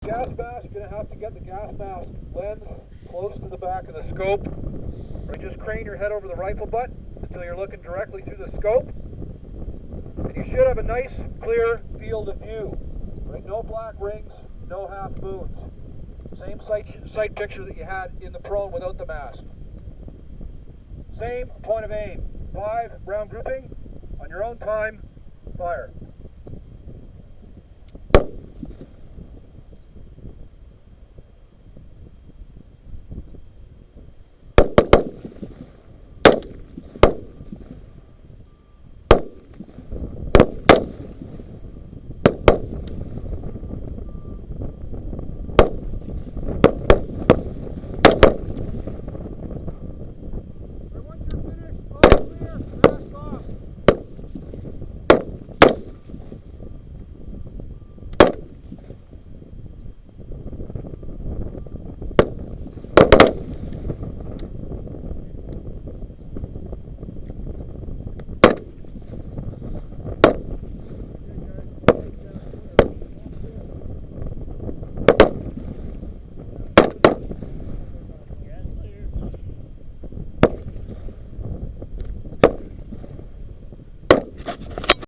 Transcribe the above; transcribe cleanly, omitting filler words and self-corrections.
Gas mask, you're going to have to get the gas mask lens close to the back of the scope. Or just crane your head over the rifle butt until you're looking directly through the scope. And you should have a nice, clear field of view. Right? No black rings, no half moons. Same sight picture that you had in the prone without the mask. Same point of aim. 5 round grouping. On your own time, fire.